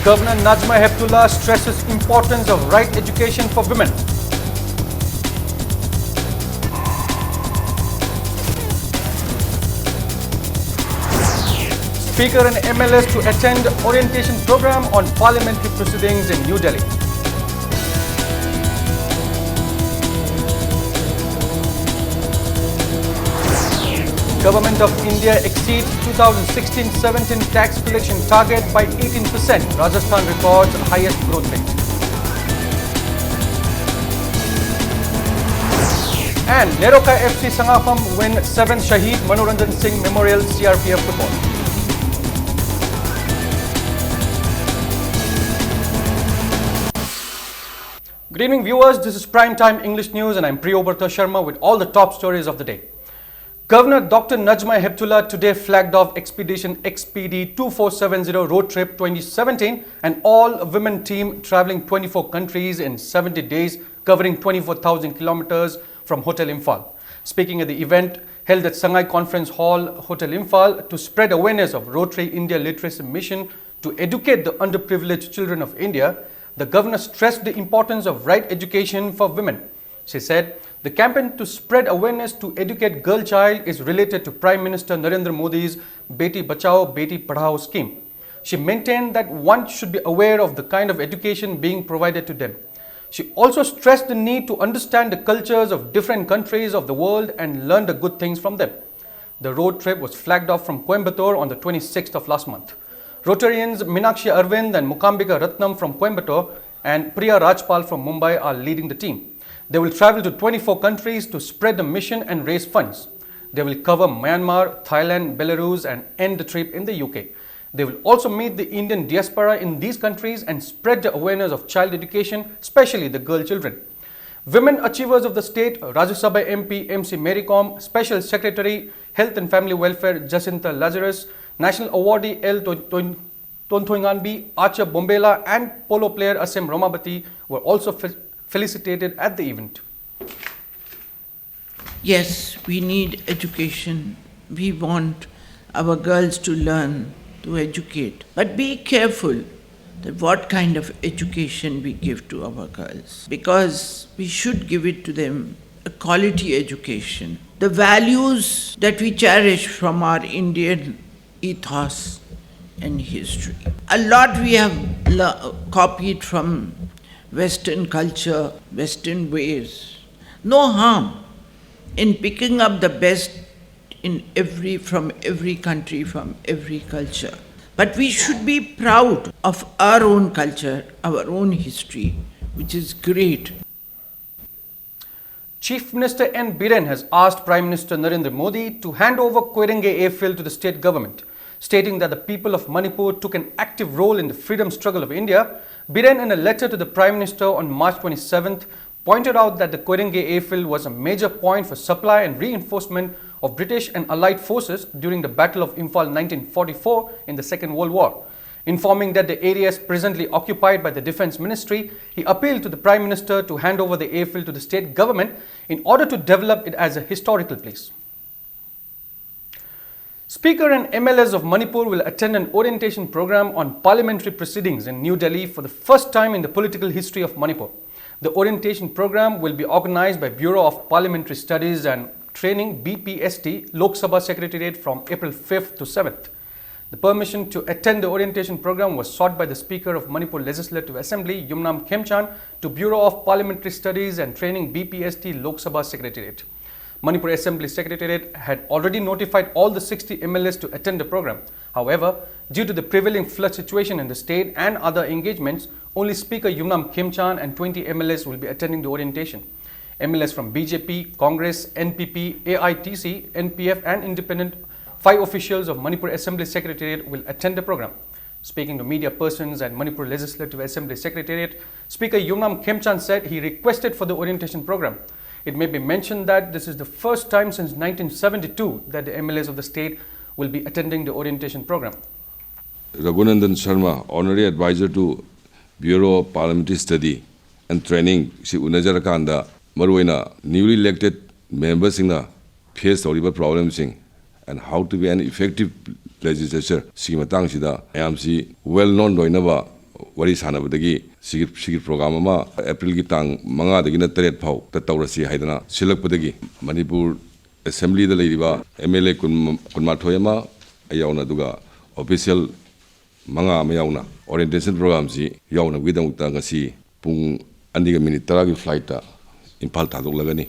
Governor Najma Heptullah stresses importance of right education for women. Speaker and MLAs to attend orientation program on parliamentary proceedings in New Delhi. Government of India exceeds 2016-17 tax collection target by 18%. Rajasthan records highest growth rate. And Neroka FC Sangafam win 7th Shahid Manoranjan Singh Memorial CRPF football. Good evening viewers, this is Prime Time English News and I'm Priyobarta Sharma with all the top stories of the day. Governor Dr. Najma Heptullah today flagged off Expedition XPD 2470 Road Trip 2017, an all-women team travelling 24 countries in 70 days, covering 24,000 kilometres from Hotel Imphal. Speaking at the event held at Sangai Conference Hall, Hotel Imphal, to spread awareness of Rotary India Literacy Mission to educate the underprivileged children of India, the governor stressed the importance of right education for women. She said, the campaign to spread awareness to educate girl child is related to Prime Minister Narendra Modi's Beti Bachao, Beti Padhao scheme. She maintained that one should be aware of the kind of education being provided to them. She also stressed the need to understand the cultures of different countries of the world and learn the good things from them. The road trip was flagged off from Coimbatore on the 26th of last month. Rotarians Minakshi Arvind and Mukambika Ratnam from Coimbatore and Priya Rajpal from Mumbai are leading the team. They will travel to 24 countries to spread the mission and raise funds. They will cover Myanmar, Thailand, Belarus and end the trip in the UK. They will also meet the Indian diaspora in these countries and spread the awareness of child education, especially the girl children. Women Achievers of the State, Rajya Sabha MP MC Mary Kom, Special Secretary Health and Family Welfare Jacinta Lazarus, National Awardee L. Tonthoinganbi, Archer Bombela and polo player Asem Romabati were also felicitated at the event. Yes, we need education. We want our girls to learn, to educate. But be careful that what kind of education we give to our girls. Because we should give it to them a quality education. The values that we cherish from our Indian ethos and history. A lot we have copied from Western culture, Western ways. No harm in picking up the best from every country, from every culture. But we should be proud of our own culture, our own history, which is great. Chief Minister N. Biren has asked Prime Minister Narendra Modi to hand over Koirenge airfield to the state government, stating that the people of Manipur took an active role in the freedom struggle of India. Biren, in a letter to the Prime Minister on March 27th, pointed out that the Koirenge airfield was a major point for supply and reinforcement of British and Allied forces during the Battle of Imphal 1944 in the Second World War. Informing that the area is presently occupied by the Defence Ministry, he appealed to the Prime Minister to hand over the airfield to the state government in order to develop it as a historical place. Speaker and MLAs of Manipur will attend an orientation program on parliamentary proceedings in New Delhi for the first time in the political history of Manipur. The orientation program will be organized by Bureau of Parliamentary Studies and Training BPST, Lok Sabha Secretariat from April 5th to 7th. The permission to attend the orientation program was sought by the Speaker of Manipur Legislative Assembly, Yumnam Khemchan, to Bureau of Parliamentary Studies and Training BPST, Lok Sabha Secretariat. Manipur Assembly Secretariat had already notified all the 60 MLAs to attend the program. However, due to the prevailing flood situation in the state and other engagements, only Speaker Yumnam Khemchan and 20 MLAs will be attending the orientation. MLAs from BJP, Congress, NPP, AITC, NPF and independent 5 officials of Manipur Assembly Secretariat will attend the program. Speaking to media persons at Manipur Legislative Assembly Secretariat, Speaker Yumnam Khemchan said he requested for the orientation program. It may be mentioned that this is the first time since 1972 that the MLAs of the state will be attending the orientation program. Raghunandan Sharma, Honorary Advisor to Bureau of Parliamentary Study and Training, si unajarakanda maruina newly elected members in the face of problems and how to be an effective legislature. Si matang sida, I am well known doinaba wari sanabadagi sigir program ama April ki tang manga dagina teret phau ta tawrasi haidana silakpadagi Manipur assembly da leiriba MLA kunma thoyama ayawna duga official manga mayawna orientation program si yawna widang ta ngasi pung andiga minute tara ki flight ta impal ta lagani.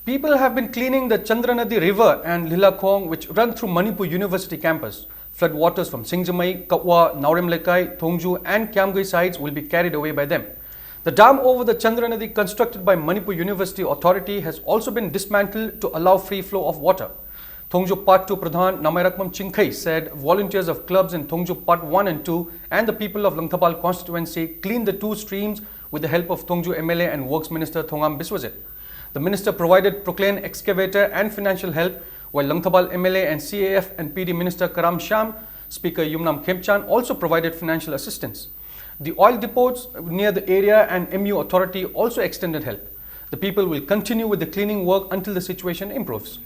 People have been cleaning the Chandranadi River and Lilakong, which run through Manipur University campus. Flood waters from Singjamai, Katwa, Naurimlekai, Thongju and Kiamgui sides will be carried away by them. The dam over the Chandranadi constructed by Manipur University Authority has also been dismantled to allow free flow of water. Thongju Part 2 Pradhan Namairakmam Chinkai said volunteers of clubs in Thongju Part 1 and 2 and the people of Langthapal constituency cleaned the two streams with the help of Thongju MLA and Works Minister Thongam Biswajit. The minister provided proclaim excavator and financial help, while Langthapal MLA and CAF and PD Minister Karam Sham, Speaker Yumnam Khemchan also provided financial assistance. The oil depots near the area and MU authority also extended help. The people will continue with the cleaning work until the situation improves.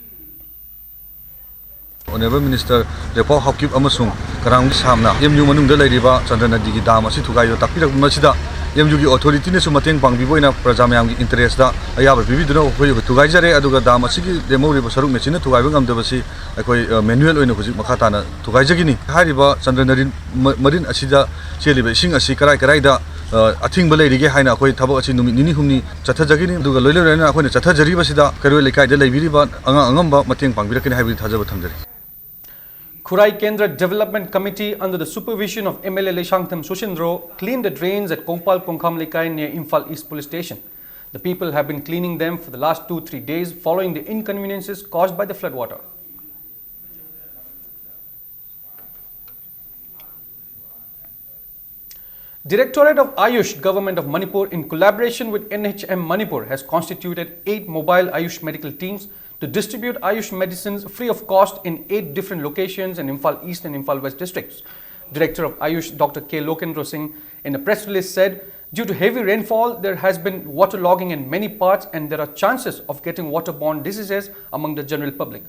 Honorable Minister Lepo Hopkip Amasung Karang Samna MU Manungda Ladiba Chandranadi Dam Asi Tugayo Tapira Masida MU gi authority ne sumateng pangbibo ina praja mayam gi interest da ayaba bibiduna hoi tugaijare aduga dam asi gi demo ri saruk mechina tugaiba ngamda basi akoi manual oina huji makhata na tugaijagini hariba Chandranadi marin asida cheliba sing asi karai da athing balai rige haina akoi thabo asi numi nini humni chathajagini aduga loilorena akoi chathajari basida karoi lekai da leibiriba angamba mateng pangbirakini haibi thajaba thamjari. Khurai Kendra Development Committee under the supervision of MLA Leshangtham Sushindro cleaned the drains at Kongpal Kongkham Lekai near Imphal East Police Station. The people have been cleaning them for the last 2-3 days following the inconveniences caused by the floodwater. Directorate of Ayush Government of Manipur in collaboration with NHM Manipur has constituted 8 mobile Ayush medical teams to distribute Ayush medicines free of cost in 8 different locations in Imphal East and Imphal West districts. Director of Ayush Dr. K. Lokendra Singh in a press release said, due to heavy rainfall, there has been waterlogging in many parts and there are chances of getting waterborne diseases among the general public.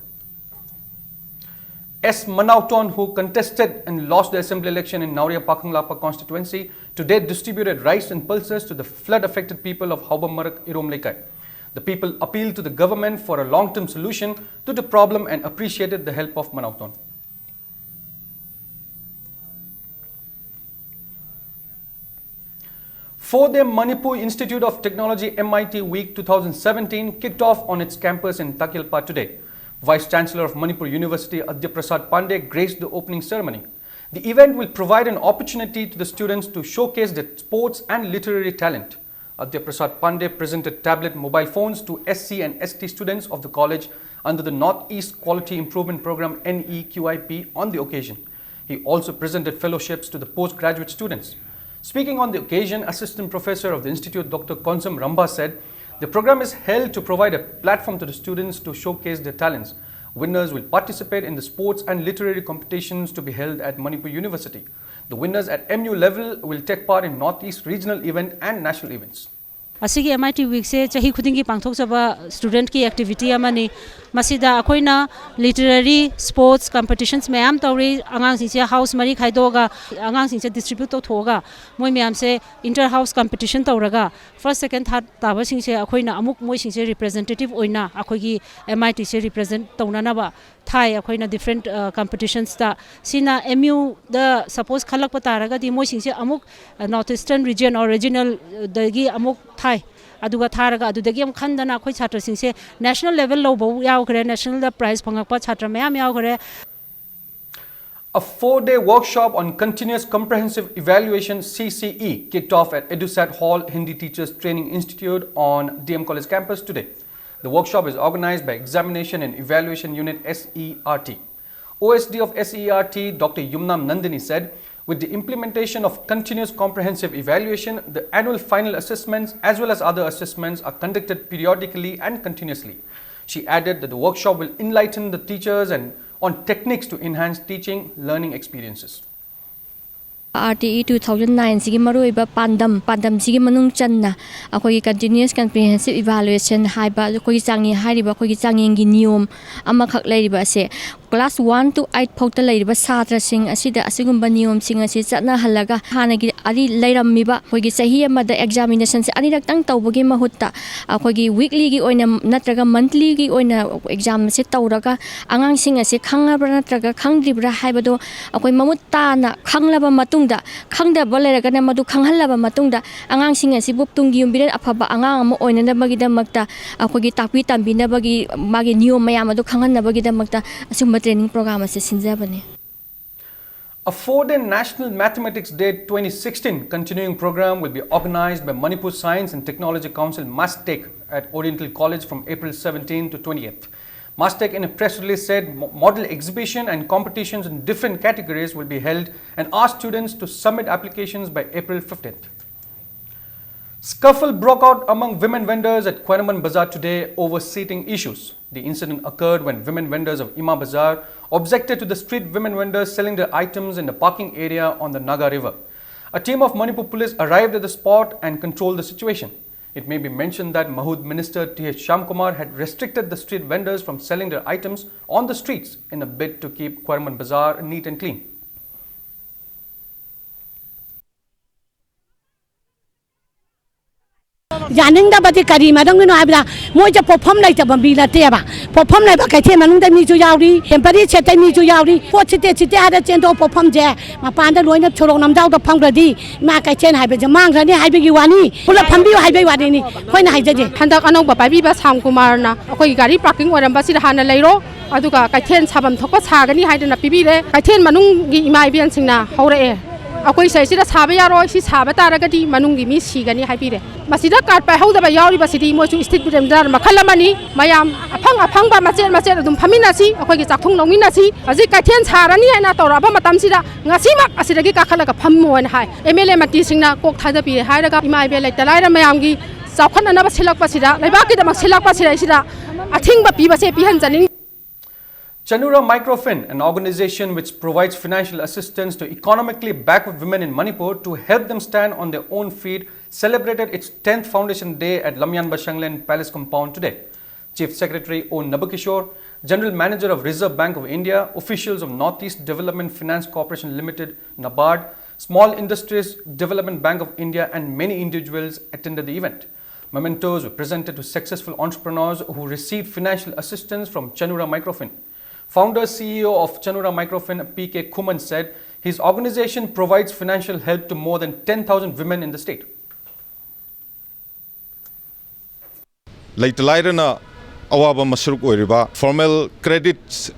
S. Manauton, who contested and lost the assembly election in Nauria Pakanglapa constituency, today distributed rice and pulses to the flood-affected people of Haubamarak Iromlekai. The people appealed to the government for a long-term solution to the problem and appreciated the help of Manauton. Fourth-day Manipur Institute of Technology MIT Week 2017 kicked off on its campus in Takyalpa today. Vice Chancellor of Manipur University Adya Prasad Pandey graced the opening ceremony. The event will provide an opportunity to the students to showcase their sports and literary talent. Adya Prasad Pandey presented tablet mobile phones to SC and ST students of the college under the Northeast Quality Improvement Program NEQIP on the occasion. He also presented fellowships to the postgraduate students. Speaking on the occasion, Assistant Professor of the Institute Dr. Konsam Ramba said, the program is held to provide a platform to the students to showcase their talents. Winners will participate in the sports and literary competitions to be held at Manipur University. The winners at MU level will take part in Northeast regional event and national events. Asigi MIT week se chahi khudingi pangthok saba student ki activity amani masida akoina literary sports competitions mayam tawri angang sing se house mari khaidoga angang sing se distribute to thoga moi mayam se inter house competition tawraga first second third taba sing se akoina amuk moi sing se representative oina akogi MIT se represent tawnana ba thai akoina different competitions ta sina MU the suppose khalak pataraga di moi sing se amuk northeastern region or regional dagi amuk thai aduga tharaga adudagi am khandana khoi chhatra singse national level lo bo yaw khare national prize phangakpa chhatra mayam yaw khare. A 4-day workshop on continuous comprehensive evaluation CCE kicked off at EduSat Hall Hindi Teachers Training Institute on DM College campus today. The workshop is organized by Examination and Evaluation Unit SERT. OSD of SERT Dr. Yumnam Nandini said, with the implementation of continuous comprehensive evaluation, the annual final assessments as well as other assessments are conducted periodically and continuously. She added that the workshop will enlighten the teachers and on techniques to enhance teaching learning experiences. RTE 2009 sigi maruiba pandam sigi manung channa akoi continuous comprehensive evaluation haiba akoi changi hariba akoi changi ngi niyom ama khak leiriba se class 1 to 8 phokta leiriba satra sing asida asigumba niyom sing asi chatna halaga hanagi ari leirammiba hoigi sahi amada examination se anirak tang tawbagi mahutta akogi weekly gi oina natraga monthly gi oina exam se tawraga angang sing asi khangabra natraga khangdribra haibado akoi mamut tana khanglaba matungda khangdaba leiraga na madu khanghalaba matungda angang sing asi buptungi yumbire afaba angang ama oina na bagida makta akogi takpi tambina bagi magi niyom mayam adu khanghan na bagida makta asumba training program ase sinjabani. A 4-day National Mathematics Day 2016 continuing program will be organized by Manipur Science and Technology Council MASTEC at Oriental College from April 17 to 28th. MASTEC in a press release said model exhibition and competitions in different categories will be held and asked students to submit applications by April 15th. Scuffle broke out among women vendors at Quanaman Bazaar today over seating issues. The incident occurred when women vendors of Ima Bazaar objected to the street women vendors selling their items in the parking area on the Naga River. A team of Manipur police arrived at the spot and controlled the situation. It may be mentioned that Mahood Minister T.H. Shamkumar had restricted the street vendors from selling their items on the streets in a bid to keep Quanaman Bazaar neat and clean. Janing da bati kari madang no abda moja perform like the bambila teba perform like bakate manung da mi ju yauri tempari chete mi ju yauri po chite ada chendo perform je ma panda loina chorong nam dau da phangradi ma kai chen haibe je mang rani haibe gi wani pula phambi haibe wani ni khoina haije je handak anong ba pai ba sam kumar na akoi gari parking oram ba sida hana leiro aduga kai chen sabam thokpa sagani haidena pibire kai chen manung gi imai bian singna haure akoi sai sida sabe yaro si sabe taragadi manung gi mi sigani haibire masida card pai hauda ba yauri ba sidi mo chu state bidem dar makhalamani mayam aphang ba macen adum phamina si akoi gi chakthong nongina si aji kai then charani haina toraba matam sida ngasi mak asida gi kakhala ka phammo en hai MLA mati singna kok thada pi hairaga imai be lai talai ra mayam gi chawkhan na ba silak pa sida laiba ki damak silak pa sida athing ba pi ba se pi han janin. Chanura Microfin, an organization which provides financial assistance to economically backward women in Manipur to help them stand on their own feet, celebrated its 10th Foundation Day at Lamyan Bashanglen Palace Compound today. Chief Secretary O. Nabakishore, General Manager of Reserve Bank of India, officials of Northeast Development Finance Corporation Limited, NABARD, Small Industries Development Bank of India and many individuals attended the event. Mementos were presented to successful entrepreneurs who received financial assistance from Chanura Microfin. Founder CEO of Chanura Microfin, P.K. Kuman, said his organization provides financial help to more than 10,000 women in the state. Laitalairana awaba masruk oiriba formal credits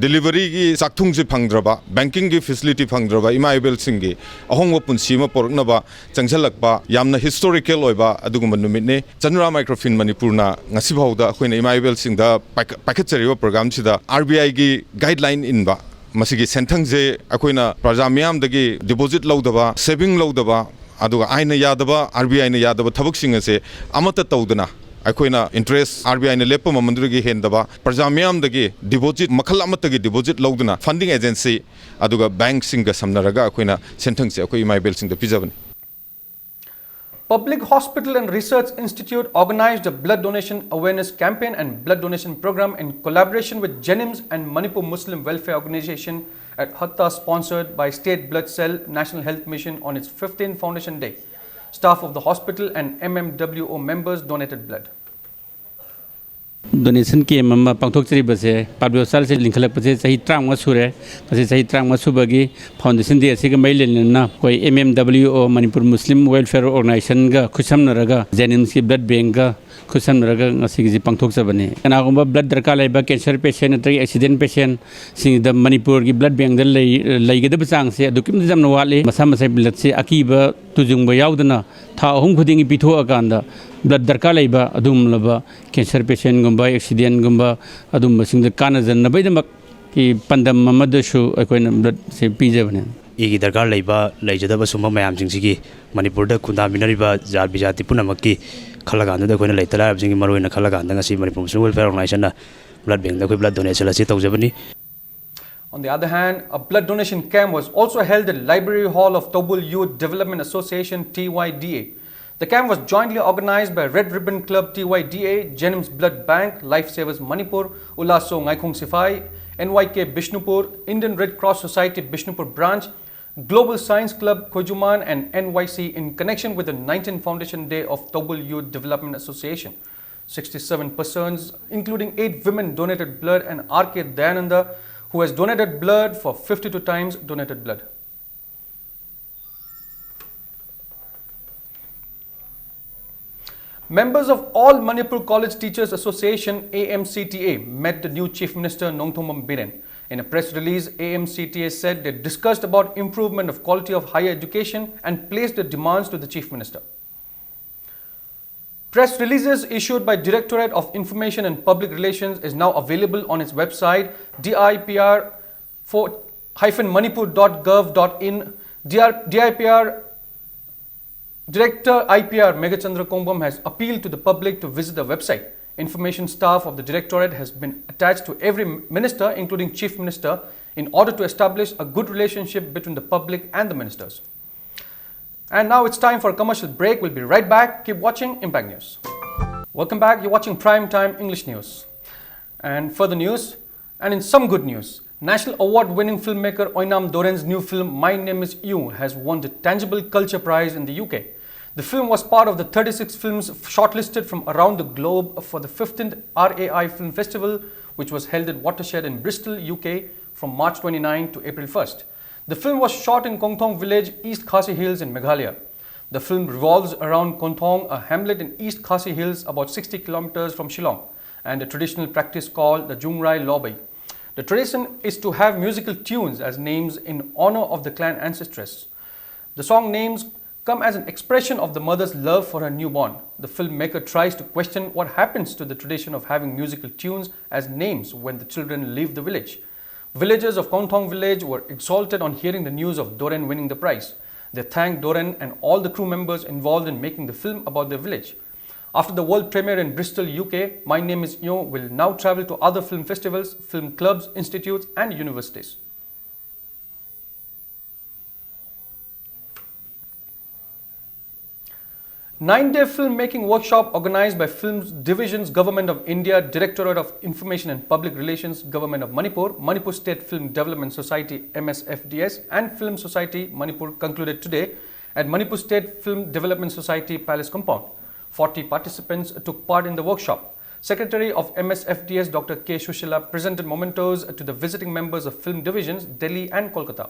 delivery gi sakthung ji phangdraba banking gi facility phangdraba imaibel singi ahongwa punsi ma pornaba changsalakba yamna historical oiba adugumba numitne Chanura Microfin Manipur na ngasi bhauda khoina imaibel singda package program sida RBI gi guideline inba masigi senthang je akoina praja myam dagi deposit laudaba saving laudaba aduga aina yadaba RBI na yadaba thabak singa se amata tawdana akoina interest RBI na lepa mamandrugi hendaba prajamyam dagi deposit makhal amatagi deposit lauduna funding agency aduga bank singa samnaraga akoina senthang se akoi maibel singda pijabani. Public Hospital and Research Institute organized a blood donation awareness campaign and blood donation program in collaboration with Jenims and Manipur Muslim Welfare Organization at Hatta, sponsored by State Blood Cell National Health Mission on its 15th Foundation Day. Staff of the hospital and MMWO members donated blood. Donation ke mama pangthok chari base public sal se linkhalak base sahi trang masure base sahi trang masubagi foundation de asiga mailin na koi MMWO Manipur Muslim Welfare Organization ga khusam naraga Jenims ki blood bank ga khusam naraga ngasi gi pangthok sabane kana gumba blood darka laiba cancer patient atri accident patient sing the Manipur gi blood bank dal lai ge da bachang se adukim jam na wale masa masa blood se akiba tujung ba yaudana tha ahum khuding pitho akanda blood darka laiba adum laba cancer patient gumba accident gumba adum sing kana jan na baidam ki pandam mamadashu akoina blood se pijabane igi darka laiba laijada summa mayam jingsigi Manipur da kunda minariba jar bijati punamaki khalaga da koina laitala jingi maroina khalaga da ngasi Manipur Muslim Welfare Organization na blood bank da koi blood donation asi tawjabani. On the other hand, a blood donation camp was also held at Library Hall of Tobul Youth Development Association TYDA. The camp was jointly organized by Red Ribbon Club TYDA, Jenims Blood Bank, Lifesavers Manipur, Ulaso Ngaikhong Sifai, NYK Bishnupur, Indian Red Cross Society Bishnupur branch, Global Science Club Kojuman and NYC in connection with the 19th Foundation Day of Tobul Youth Development Association. 67 persons, including 8 women, donated blood, and R.K. Dayananda, who has donated blood for 52 times, donated blood. Members of All Manipur College Teachers Association AMCTA met the new Chief Minister Nongthomam Biren. In a press release, AMCTA said they discussed about improvement of quality of higher education and placed their demands to the Chief Minister. Press releases issued by Directorate of Information and Public Relations is now available on its website dipr-manipur.gov.in. DIPR Director IPR Megachandra Kombam has appealed to the public to visit the website. Information staff of the Directorate has been attached to every minister, including Chief Minister, in order to establish a good relationship between the public and the ministers. And now it's time for a commercial break. We'll be right back. Keep watching Impact News. Welcome back. You're watching Prime Time English News. And further news, and in some good news, National Award-winning filmmaker Oinam Doren's new film My Name Is You has won the Tangible Culture Prize in the UK. The film was part of the 36 films shortlisted from around the globe for the 15th RAI Film Festival, which was held at Watershed in Bristol, UK from March 29 to April 1st. The film was shot in Kongthong village, East Khasi Hills in Meghalaya. The film revolves around Kongthong, a hamlet in East Khasi Hills about 60 kilometers from Shillong, and a traditional practice called the Jungrai Lobai. The tradition is to have musical tunes as names in honor of the clan ancestresses. The song names come as an expression of the mother's love for her newborn. The filmmaker tries to question what happens to the tradition of having musical tunes as names when the children leave the village. Villagers of Kongthong village were exalted on hearing the news of Doren winning the prize. They thanked Doren and all the crew members involved in making the film about their village. After the world premiere in Bristol, UK, My Name Is You will now travel to other film festivals, film clubs, institutes and universities. Nine-day filmmaking workshop organized by Films Divisions, Government of India, Directorate of Information and Public Relations, Government of Manipur, Manipur State Film Development Society MSFDS and Film Society Manipur concluded today at Manipur State Film Development Society Palace Compound. 40 participants took part in the workshop. Secretary of MSFDS Dr. K. Shushila presented mementos to the visiting members of film divisions, Delhi and Kolkata.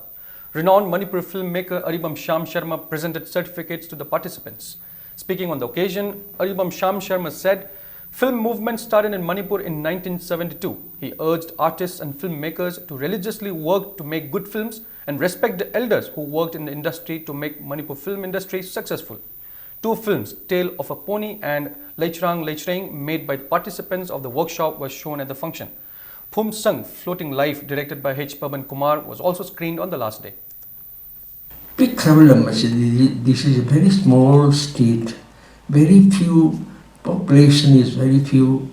Renowned Manipur filmmaker Aribam Sham Sharma presented certificates to the participants. Speaking on the occasion, Aribam Sham Sharma said, film movement started in Manipur in 1972. He urged artists and filmmakers to religiously work to make good films and respect the elders who worked in the industry to make Manipur film industry successful. 2 films, Tale of a Pony and Leichrang Leichrang, made by the participants of the workshop, were shown at the function. Phum Sung, Floating Life, directed by H. Pavan Kumar, was also screened on the last day. This is a very small state, very few, population is very few.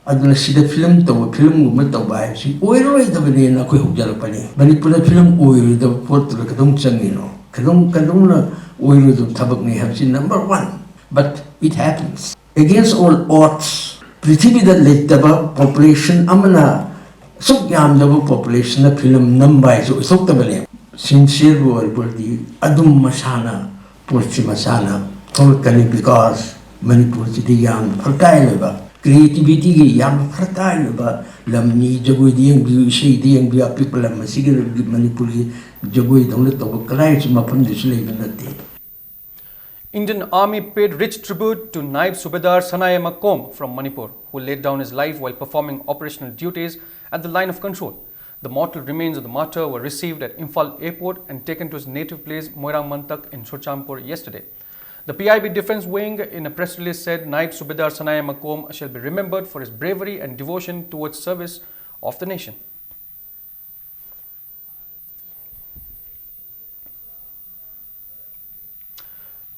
Aduna sida film guma tawba si oiroi da bani na ko hujjar pani Manipur film oiroi da pot la kadong changi no kadong la oiroi da thabak ni habsi number 1. But it happens against all odds. Prithvi da letaba population amana sok yam da population na film number so sok ta bani sincere war body adum masana porchi masana totally because Manipur city yam fertile ba creativity gi yam fertile ba lamni jagoi dieng bi sei dieng bi people lam sigir Manipur jagoi dong le to kalai chuma pam disle banate. Indian Army paid rich tribute to Naib Subedar Sanaya Makom from Manipur, who laid down his life while performing operational duties at the line of control. The mortal remains of the martyr were received at Imphal Airport and taken to his native place Moirang Mantak in Surchampur yesterday. The PIB Defence Wing in a press release said Naib Subedar Sanaya Makom shall be remembered for his bravery and devotion towards service of the nation.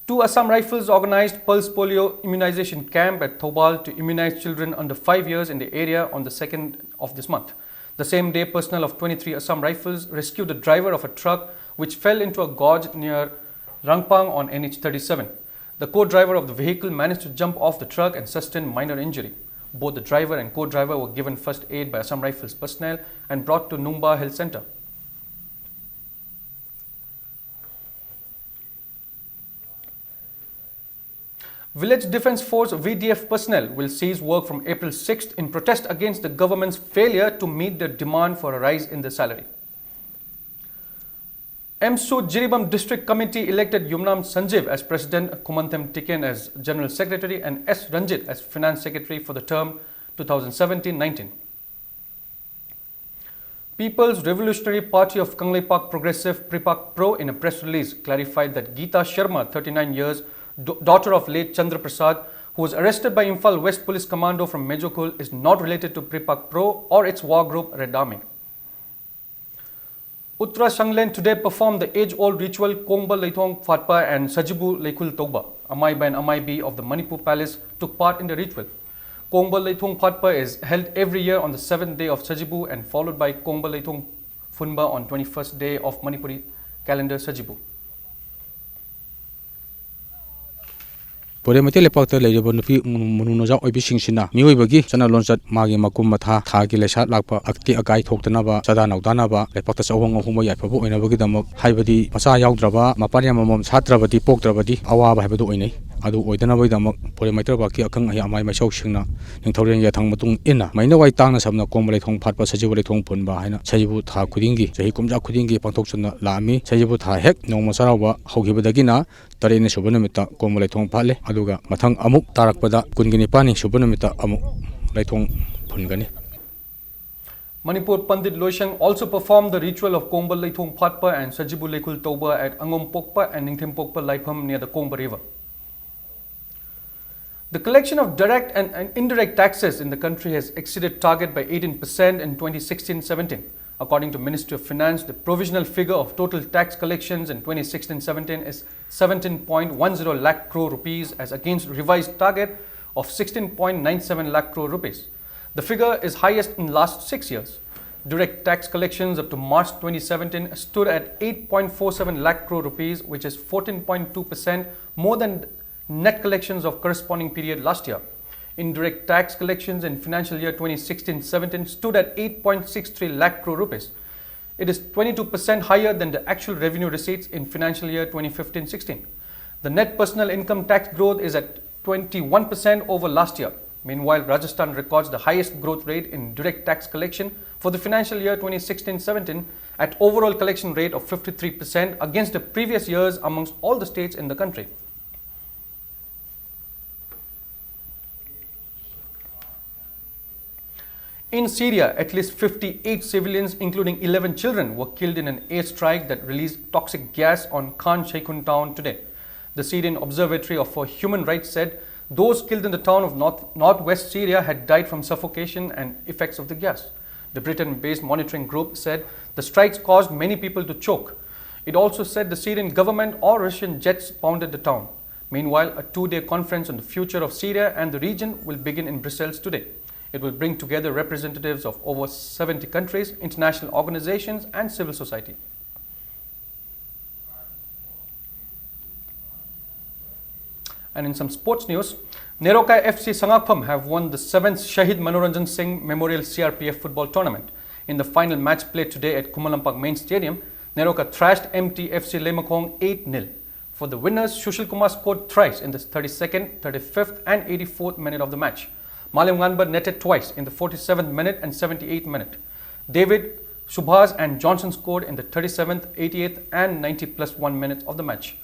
Two Assam Rifles organized pulse polio immunization camp at Thobal to immunize children under 5 years in the area on the 2nd of this month. The same day, personnel of 23 Assam Rifles rescued the driver of a truck which fell into a gorge near Rangpang on NH37. The co-driver of the vehicle managed to jump off the truck and sustain minor injury. Both the driver and co-driver were given first aid by Assam Rifles personnel and brought to Numba Health Center. Village Defence Force VDF personnel will cease work from April 6th in protest against the government's failure to meet their demand for a rise in their salary. MSU Jiribam District Committee elected Yumnam Sanjeev as President, Kumantem Tiken as General Secretary and S. Ranjit as Finance Secretary for the term 2017-19. People's Revolutionary Party of Kangleipak Progressive Pripak Pro in a press release clarified that Geeta Sharma, 39 years, daughter of late Chandra Prasad, who was arrested by Imphal West Police Commando from Mejokul, is not related to Pripak Pro or its war group Red Army. Uttara Shanglen today performed the age-old ritual Kongba Leithong Phatpa and Sajibu Leikul Togba. Amai and Amai B of the Manipur Palace took part in the ritual. Kongba Leithong Phatpa is held every year on the 7th day of Sajibu and followed by Kongba Leithong Phunba on 21st day of Manipuri calendar Sajibu. Polemate lepakta leireba nupi mununoja oibisingshina miyoibagi chana lonjat magi makum matha thagi lesat lakpa akti akai thoktanaba chada naudanaba lepakta chawhong ahuma yaifabu oinabagi damak haibadi macha yauddraba mapariya mamam chatrabadi pokdrabadi awaba haibadu oinai adu oidanabagi damak polemate baki akang ahi amai maisau singna ningthoreng ya thang matung ina maina wai tangna sabna kombalai thong phatpa sajibulai thong punba haina sajibu tha khudingi jahi kumja khudingi pangthokchuna laami sajibu tha hek nongma sarawa hogibadagina tarene subunamita kombalai thong phatle aduga mathang amuk tarakpada kungini pani subunamita amuk laithong phungani. Manipur Pandit Loishang also performed the ritual of Kombal Leithong Phatpa and Sajibu Lekul Toba at Angom Pokpa and Ningthim Pokpa Laipam near the Komba River. The collection of direct and indirect taxes in the country has exceeded target by 18% in 2016-17. According to Ministry of Finance, the provisional figure of total tax collections in 2016-17 is 17.10 lakh crore rupees as against revised target of 16.97 lakh crore rupees. The figure is highest in last 6 years. Direct tax collections up to March 2017 stood at 8.47 lakh crore rupees, which is 14.2% more than net collections of corresponding period last year. Indirect tax collections in financial year 2016-17 stood at 8.63 lakh crore rupees. It is 22% higher than the actual revenue receipts in financial year 2015-16. The net personal income tax growth is at 21% over last year. Meanwhile, Rajasthan records the highest growth rate in direct tax collection for the financial year 2016-17 at overall collection rate of 53% against the previous years amongst all the states in the country. In Syria, at least 58 civilians, including 11 children, were killed in an airstrike that released toxic gas on Khan Sheikhun town today. The Syrian Observatory for Human Rights said those killed in the town of northwest Syria had died from suffocation and effects of the gas. The Britain-based monitoring group said the strikes caused many people to choke. It also said the Syrian government or Russian jets pounded the town. Meanwhile, a two-day conference on the future of Syria and the region will begin in Brussels today. It will bring together representatives of over 70 countries, international organizations and civil society. And in some sports news, Neroka FC Sangakpham have won the 7th Shahid Manoranjan Singh Memorial CRPF football tournament. In the final match played today at Kumalampak Main Stadium, Neroka thrashed MT FC Lemakong 8-0. For the winners, Shushil Kumar scored thrice in the 32nd, 35th and 84th minute of the match. Malim Ganbar netted twice in the 47th minute and 78th minute. David, Subhas and Johnson scored in the 37th, 88th and 90+1 minutes of the match.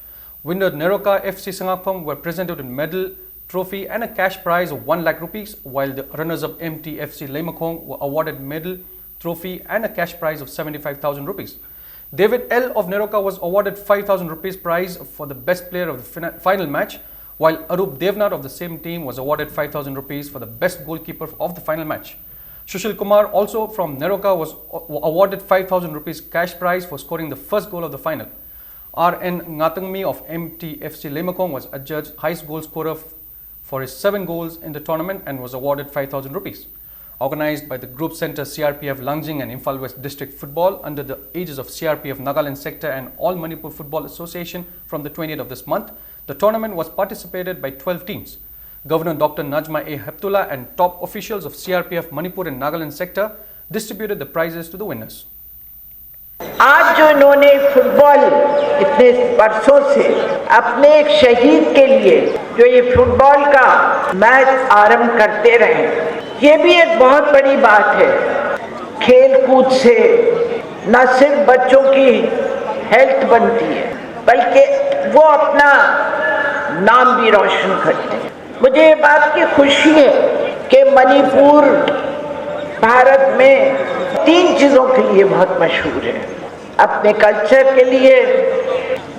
Winner Neroka FC Sangakpham were presented with medal, trophy and a cash prize of 1 lakh rupees, while the runners-up MT FC Lemakong were awarded medal, trophy and a cash prize of 75,000 rupees. David L of Neroka was awarded 5,000 rupees prize for the best player of the final match, while Arup Devnath of the same team was awarded 5,000 rupees for the best goalkeeper of the final match. Shushil Kumar, also from Neroka, was awarded 5,000 rupees cash prize for scoring the first goal of the final. R.N. Ngatangmi of MTFC Lemakong was adjudged highest goal scorer for his 7 goals in the tournament and was awarded 5,000 rupees. Organized by the Group Center CRPF Langjing and Imphal West District Football under the aegis of CRPF Nagaland Sector and All Manipur Football Association from the 20th of this month, the tournament was participated by 12 teams. Governor Dr. Najma Heptullah and top officials of CRPF Manipur and Nagaland sector distributed the prizes to the winners. आज जो इन्होंने football इतने वर्षों से अपने एक शहीद के लिए जो ये फुटबॉल का मैच आरंभ करते रहे, ये भी एक बहुत बड़ी बात है। खेल कूद से न सिर्फ बच्चों की हेल्थ बनती है, बल्कि वो अपना नाम भी रोशन करते हैं। मुझे ये बात की खुशी है कि मणिपुर भारत में 3 चीज़ों के लिए बहुत मशहूर है। अपने कल्चर के लिए,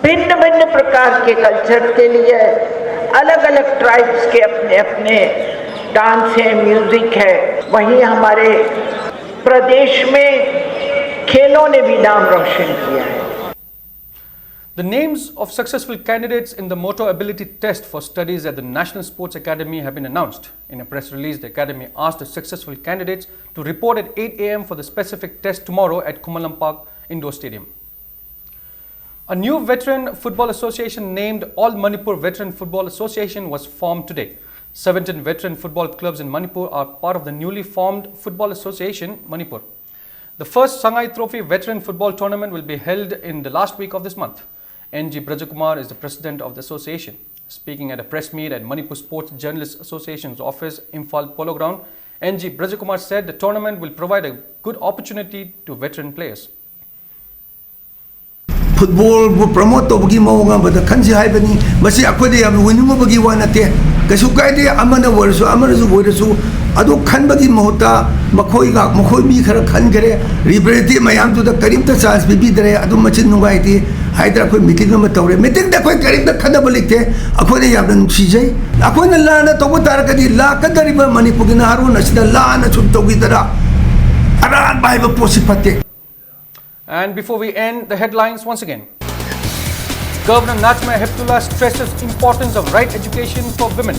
भिन्न भिन्न प्रकार के कल्चर के लिए, अलग अलग ट्राइब्स के अपने अपने डांस है, म्यूजिक है। वहीं हमारे प्रदेश में खेलों ने भी नाम रोशन किया है। The names of successful candidates in the motor ability test for studies at the National Sports Academy have been announced. In a press release, the academy asked the successful candidates to report at 8 a.m. for the specific test tomorrow at Kumalam Park Indoor Stadium. A new veteran football association named All Manipur Veteran Football Association was formed today. 17 veteran football clubs in Manipur are part of the newly formed Football Association Manipur. The first Sangai Trophy Veteran Football Tournament will be held in the last week of this month. N.G. Brajakumar is the president of the association. Speaking at a press meet at Manipur Sports Journalists Association's office, Imphal Polo Ground, N.G. Brajakumar said the tournament will provide a good opportunity to veteran players. Football bu promote to bagi maunga bada kanji hai bani basi akode ya winning bagi wana te kasu kaide amana warsu adu khan bagi mahota makhoi mi khara khan gare representative mayam to the karim ta chance bi dare adu machin nungai ti haidra koi meeting ma tawre meeting da koi karim da khana balikte akode ya dan sijai akone la na to tar kadi la kadari ba Manipur na haruna sida la na chum to gi dara aran bai ba posipate. And before we end, the headlines once again. Governor Najma Heptullah stresses importance of right education for women.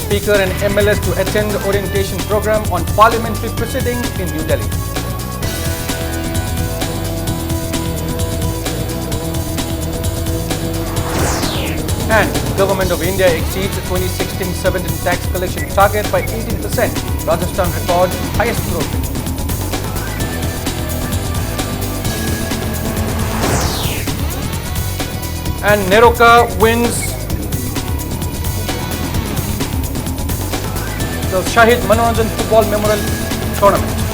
Speaker and MLS to attend the orientation program on parliamentary proceedings in New Delhi. And Government of India exceeds the 2016-17 tax collection target by 18%. Rajasthan records highest growth rate. And Neroka wins the Shahid Manoranjan Football Memorial Tournament.